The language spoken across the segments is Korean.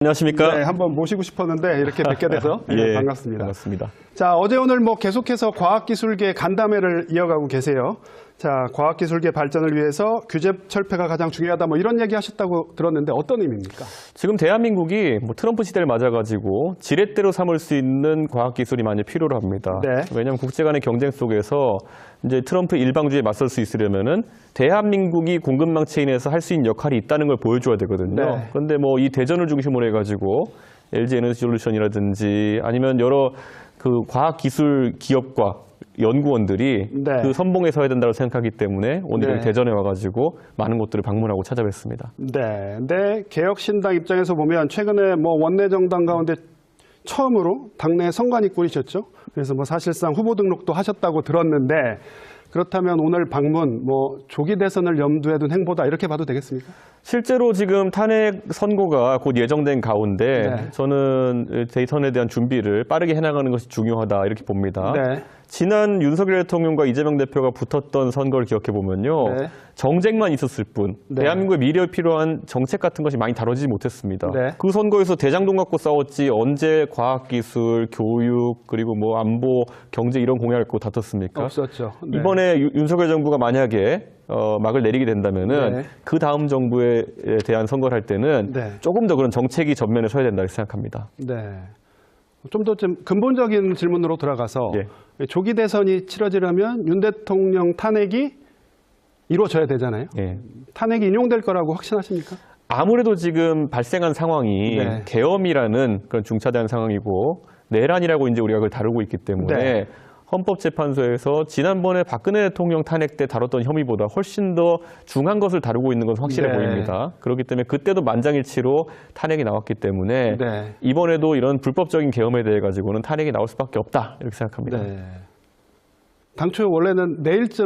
안녕하십니까? 네, 한번 모시고 싶었는데 이렇게 뵙게 돼서 예, 반갑습니다. 반갑습니다. 자, 어제 오늘 계속해서 과학기술계 간담회를 이어가고 계세요. 자, 과학기술계 발전을 위해서 규제 철폐가 가장 중요하다 이런 얘기 하셨다고 들었는데 어떤 의미입니까? 지금 대한민국이 트럼프 시대를 맞아가지고 지렛대로 삼을 수 있는 과학기술이 많이 필요로 합니다. 네. 왜냐하면 국제 간의 경쟁 속에서 이제 트럼프 일방주의에 맞설 수 있으려면은 대한민국이 공급망 체인에서 할 수 있는 역할이 있다는 걸 보여줘야 되거든요. 네. 그런데 이 대전을 중심으로 해가지고 LG 에너지솔루션이라든지 아니면 여러 그 과학기술 기업과 연구원들이 네. 그 선봉에 서야 된다고 생각하기 때문에 오늘 네. 대전에 와가지고 많은 곳들을 방문하고 찾아뵀습니다. 네. 근데 개혁신당 입장에서 보면 최근에 원내 정당 가운데 처음으로 당내 선관위 꾸리셨죠. 그래서 사실상 후보 등록도 하셨다고 들었는데 그렇다면 오늘 방문 조기 대선을 염두에 둔 행보다 이렇게 봐도 되겠습니까? 실제로 지금 탄핵 선고가 곧 예정된 가운데 네. 저는 대선에 대한 준비를 빠르게 해나가는 것이 중요하다 이렇게 봅니다. 네. 지난 윤석열 대통령과 이재명 대표가 붙었던 선거를 기억해 보면요. 네. 정쟁만 있었을 뿐 네. 대한민국의 미래에 필요한 정책 같은 것이 많이 다뤄지지 못했습니다. 네. 그 선거에서 대장동 갖고 싸웠지 언제 과학기술, 교육 그리고 안보, 경제 이런 공약을 갖고 다퉜습니까? 없었죠. 네. 이번에 윤석열 정부가 만약에 막을 내리게 된다면은 네. 그 다음 정부에 대한 선거를 할 때는 네. 조금 더 그런 정책이 전면에 서야 된다고 생각합니다. 네. 좀 더 근본적인 질문으로 들어가서 예. 조기 대선이 치러지려면 윤 대통령 탄핵이 이루어져야 되잖아요. 예. 탄핵이 인용될 거라고 확신하십니까? 아무래도 지금 발생한 상황이 네. 계엄이라는 그런 중차대한 상황이고 내란이라고 이제 우리가 그걸 다루고 있기 때문에 네. 헌법재판소에서 지난번에 박근혜 대통령 탄핵 때 다뤘던 혐의보다 훨씬 더 중한 것을 다루고 있는 것은 확실해 네. 보입니다. 그렇기 때문에 그때도 만장일치로 탄핵이 나왔기 때문에 네. 이번에도 이런 불법적인 계엄에 대해 가지고는 탄핵이 나올 수밖에 없다 이렇게 생각합니다. 네. 당초 원래는 내일쯤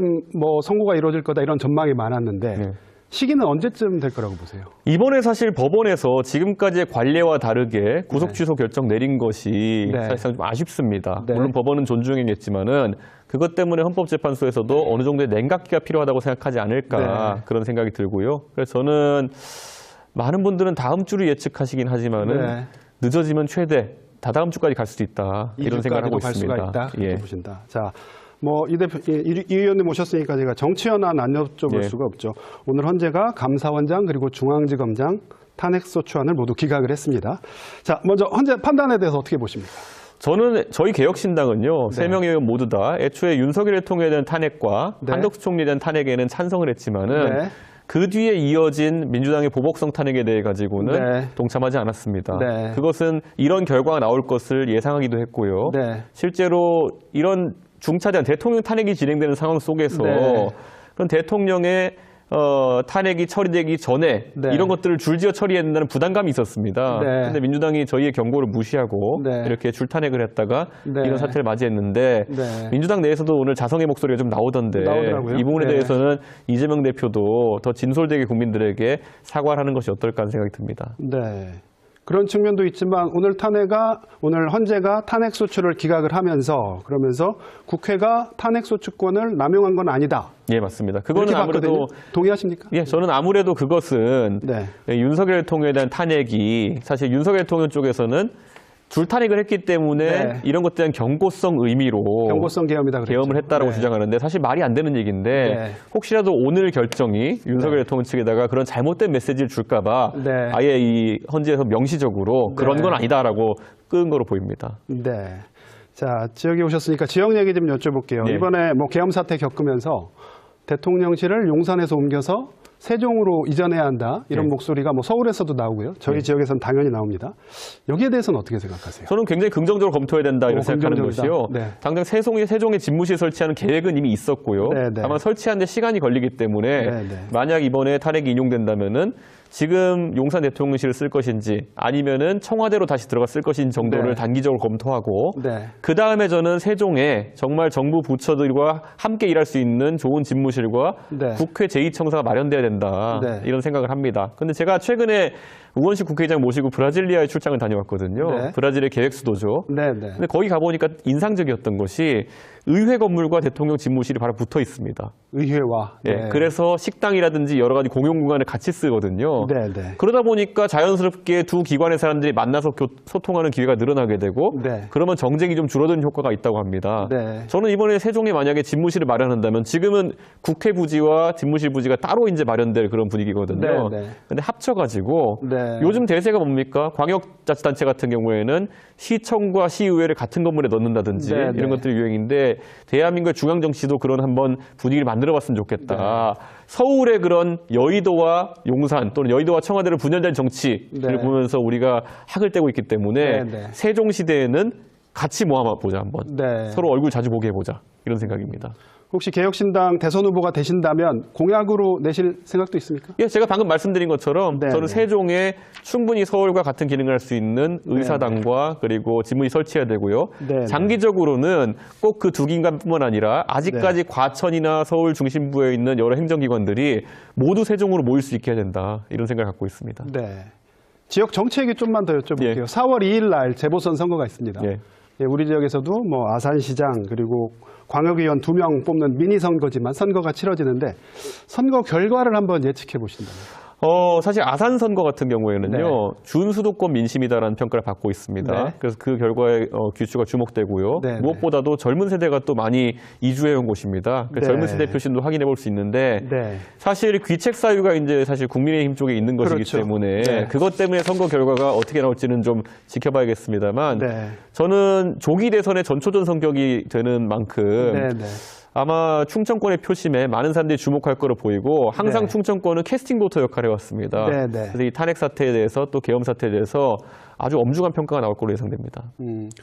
선고가 이루어질 거다 이런 전망이 많았는데 네. 시기는 언제쯤 될 거라고 보세요? 이번에 사실 법원에서 지금까지의 관례와 다르게 구속 취소 결정 내린 것이 네. 사실상 좀 아쉽습니다. 네. 물론 법원은 존중해야겠지만은 그것 때문에 헌법재판소에서도 어느 정도의 냉각기가 필요하다고 생각하지 않을까 네. 그런 생각이 들고요. 그래서 저는 많은 분들은 다음 주를 예측하시긴 하지만은 네. 늦어지면 최대 다다음 주까지 갈 수도 있다 이런 생각을 하고 갈 있습니다. 수가 있다. 예. 보신다. 자. 이 의원님 모셨으니까 제가 정치현안 안 여쭤볼 예. 수가 없죠. 오늘 헌재가 감사원장 그리고 중앙지검장 탄핵소추안을 모두 기각을 했습니다. 자, 먼저 헌재 판단에 대해서 어떻게 보십니까? 저는 저희 개혁신당은요. 네. 세 명의 의원 모두 다 애초에 윤석열 대통령에 대한 탄핵과 네. 한덕수 총리에 대한 탄핵에는 찬성을 했지만은 네. 그 뒤에 이어진 민주당의 보복성 탄핵에 대해 가지고는 네. 동참하지 않았습니다. 네. 그것은 이런 결과가 나올 것을 예상하기도 했고요. 네. 실제로 이런 중차대한 대통령 탄핵이 진행되는 상황 속에서 네. 그런 대통령의 탄핵이 처리되기 전에 네. 이런 것들을 줄지어 처리해야 된다는 부담감이 있었습니다. 네. 그런데 민주당이 저희의 경고를 무시하고 네. 이렇게 줄탄핵을 했다가 네. 이런 사태를 맞이했는데 네. 민주당 내에서도 오늘 자성의 목소리가 좀 나오더라고요. 이 부분에 네. 대해서는 대해서는 이재명 대표도 더 진솔되게 국민들에게 사과를 하는 것이 어떨까 하는 생각이 듭니다. 네. 그런 측면도 있지만 오늘 헌재가 탄핵소추를 기각을 하면서 그러면서 국회가 탄핵소추권을 남용한 건 아니다. 예, 맞습니다. 그거는 아무래도 봤거든요. 동의하십니까? 예, 저는 아무래도 그것은 네. 윤석열 대통령에 대한 탄핵이 사실 윤석열 대통령 쪽에서는 줄탄핵을 했기 때문에 네. 이런 것에 대한 경고성 의미로 경고성 계엄이다 그랬죠. 계엄을 했다라고 네. 주장하는데 사실 말이 안 되는 얘기인데 네. 혹시라도 오늘 결정이 윤석열 네. 대통령 측에다가 그런 잘못된 메시지를 줄까 봐 네. 아예 이 헌재에서 명시적으로 네. 그런 건 아니다라고 끄은 거로 보입니다. 네. 자, 지역에 오셨으니까 지역 얘기 좀 여쭤볼게요. 네. 이번에 계엄 사태 겪으면서 대통령실을 용산에서 옮겨서 세종으로 이전해야 한다. 이런 네. 목소리가 서울에서도 나오고요. 저희 지역에서는 당연히 나옵니다. 여기에 대해서는 어떻게 생각하세요? 저는 굉장히 긍정적으로 검토해야 된다 이렇게 생각하는 긍정적이다. 것이요. 네. 당장 세종에 집무실 설치하는 계획은 이미 있었고요. 네, 네. 다만 설치하는데 시간이 걸리기 때문에 네, 네. 만약 이번에 탄핵이 인용된다면은 지금 용산 대통령실을 쓸 것인지 아니면은 청와대로 다시 들어가 쓸 것인지 정도를 네. 단기적으로 검토하고 네. 그 다음에 저는 세종에 정말 정부 부처들과 함께 일할 수 있는 좋은 집무실과 네. 국회 제2청사가 마련돼야 된다 네. 이런 생각을 합니다. 근데 제가 최근에 우원식 국회의장 모시고 브라질리아에 출장을 다녀왔거든요. 네. 브라질의 계획수도죠. 네, 네. 근데 거기 가보니까 인상적이었던 것이 의회 건물과 대통령 집무실이 바로 붙어 있습니다. 의회와. 네. 네. 그래서 식당이라든지 여러 가지 공용 공간을 같이 쓰거든요. 네, 네. 그러다 보니까 자연스럽게 두 기관의 사람들이 만나서 소통하는 기회가 늘어나게 되고 네. 그러면 정쟁이 좀 줄어드는 효과가 있다고 합니다. 네. 저는 이번에 세종에 만약에 집무실을 마련한다면 지금은 국회 부지와 집무실 부지가 따로 이제 마련될 그런 분위기거든요. 네, 네. 근데 합쳐가지고 네. 요즘 대세가 뭡니까? 광역자치단체 같은 경우에는 시청과 시의회를 같은 건물에 넣는다든지 네, 이런 네. 것들이 유행인데 대한민국의 중앙정치도 그런 한번 분위기를 만들어봤으면 좋겠다. 서울의 그런 여의도와 용산 또는 여의도와 청와대를 분열된 정치를 네. 보면서 우리가 학을 떼고 있기 때문에 네, 네. 세종시대에는 같이 모아보자 한번. 네. 서로 얼굴 자주 보게 해보자. 이런 생각입니다. 혹시 개혁신당 대선 후보가 되신다면 공약으로 내실 생각도 있습니까? 예, 제가 방금 말씀드린 것처럼 네, 저는 네. 세종에 충분히 서울과 같은 기능을 할 수 있는 의사당과 그리고 집무실 설치해야 되고요. 네, 네. 장기적으로는 꼭 그 두 기관뿐만 아니라 아직까지 과천이나 서울 중심부에 있는 여러 행정기관들이 모두 세종으로 모일 수 있게 해야 된다. 이런 생각을 갖고 있습니다. 네. 지역 정치 얘기 좀만 더 여쭤볼게요. 예. 4월 2일 날 재보선 선거가 있습니다. 예. 예, 우리 지역에서도 뭐 아산시장 그리고 광역의원 2명 뽑는 미니 선거지만 선거가 치러지는데 선거 결과를 한번 예측해 보신다면. 사실 아산 선거 같은 경우에는요, 네. 준수도권 민심이다라는 평가를 받고 있습니다. 네. 그래서 그 결과에 규추가 주목되고요. 네, 무엇보다도 젊은 세대가 또 많이 이주해온 곳입니다. 그래서 네. 젊은 세대 표심도 확인해 볼 수 있는데, 네. 사실 귀책 사유가 이제 사실 국민의힘 쪽에 있는 것이기 그렇죠. 때문에 네. 그것 때문에 선거 결과가 어떻게 나올지는 좀 지켜봐야겠습니다만, 네. 저는 조기 대선의 전초전 성격이 되는 만큼 네, 네. 아마 충청권의 표심에 많은 사람들이 주목할 거로 보이고 항상 네. 충청권은 캐스팅 보터 역할을 해왔습니다. 네, 네. 그래서 이 탄핵 사태에 대해서 또 계엄 사태에 대해서 아주 엄중한 평가가 나올 걸로 예상됩니다.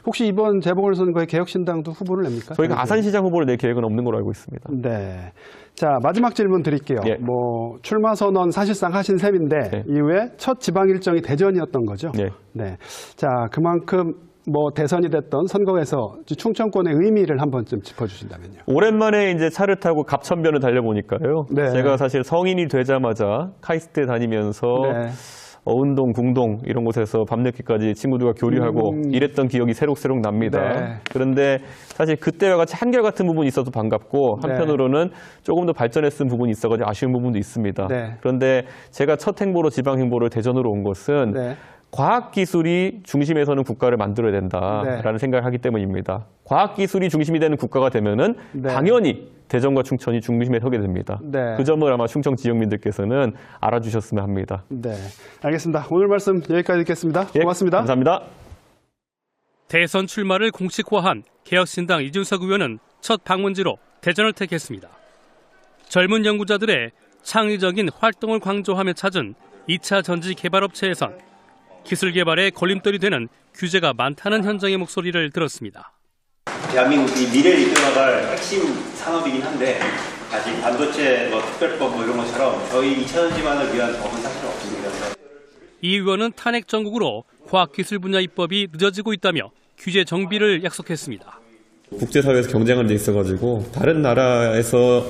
혹시 이번 재보궐선거에 개혁신당도 후보를 냅니까? 저희가 아산시장 후보를 낼 계획은 없는 걸로 알고 있습니다. 네. 자, 마지막 질문 드릴게요. 예. 뭐 출마 선언 사실상 하신 셈인데 네. 이후에 첫 지방 일정이 대전이었던 거죠. 네. 네. 자, 그만큼 뭐 대선이 됐던 선거에서 충청권의 의미를 한번 좀 짚어주신다면요. 오랜만에 이제 차를 타고 갑천변을 달려보니까요. 네. 제가 사실 성인이 되자마자 카이스트 다니면서 네. 어운동, 궁동 이런 곳에서 밤늦게까지 친구들과 교류하고 이랬던 기억이 새록새록 납니다. 네. 그런데 사실 그때와 같이 한결같은 부분이 있어서 반갑고 한편으로는 조금 더 발전했은 부분이 있어가지고 아쉬운 부분도 있습니다. 네. 그런데 제가 첫 행보로 지방 행보를 대전으로 온 것은 네. 과학기술이 중심에 서는 국가를 만들어야 된다라는 네. 생각을 하기 때문입니다. 과학기술이 중심이 되는 국가가 되면은 네. 당연히 대전과 충청이 중심에 서게 됩니다. 네. 그 점을 아마 충청 지역민들께서는 알아주셨으면 합니다. 네. 알겠습니다. 오늘 말씀 여기까지 듣겠습니다. 예, 고맙습니다. 감사합니다. 대선 출마를 공식화한 개혁신당 이준석 의원은 첫 방문지로 대전을 택했습니다. 젊은 연구자들의 창의적인 활동을 강조하며 찾은 2차 전지 개발업체에선 기술 개발에 걸림돌이 되는 규제가 많다는 현장의 목소리를 들었습니다. 대한민국이 미래를 이끌어갈 핵심 산업이긴 한데 아직 반도체 특별법 이런 것처럼 저희 2차 전지만을 위한 법은 사실 없습니다. 이 의원은 탄핵 정국으로 과학기술 분야 입법이 늦어지고 있다며 규제 정비를 약속했습니다. 국제사회에서 경쟁하는 데 있어가지고 다른 나라에서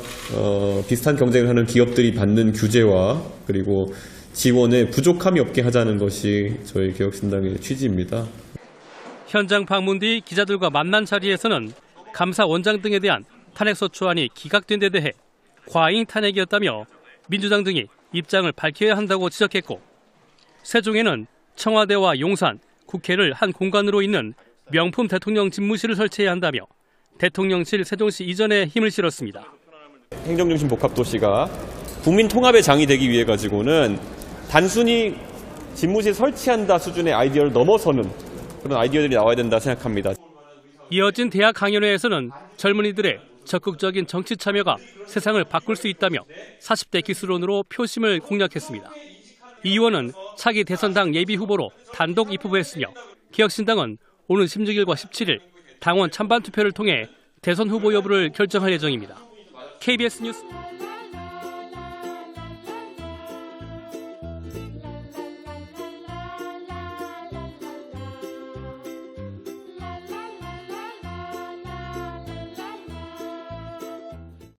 비슷한 경쟁을 하는 기업들이 받는 규제와 그리고 지원에 부족함이 없게 하자는 것이 저희 개혁신당의 취지입니다. 현장 방문 뒤 기자들과 만난 자리에서는 감사원장 등에 대한 탄핵소추안이 기각된 데 대해 과잉 탄핵이었다며 민주당 등이 입장을 밝혀야 한다고 지적했고 세종에는 청와대와 용산, 국회를 한 공간으로 잇는 명품 대통령 집무실을 설치해야 한다며 대통령실 세종시 이전에 힘을 실었습니다. 행정중심 복합도시가 국민 통합의 장이 되기 위해 가지고는 단순히 집무실 설치한다 수준의 아이디어를 넘어서는 그런 아이디어들이 나와야 된다 생각합니다. 이어진 대학 강연회에서는 젊은이들의 적극적인 정치 참여가 세상을 바꿀 수 있다며 40대 기술론으로 표심을 공략했습니다. 이 의원은 차기 대선당 예비후보로 단독 입후보했으며 개혁신당은 오는 16일과 17일 당원 찬반 투표를 통해 대선 후보 여부를 결정할 예정입니다. KBS 뉴스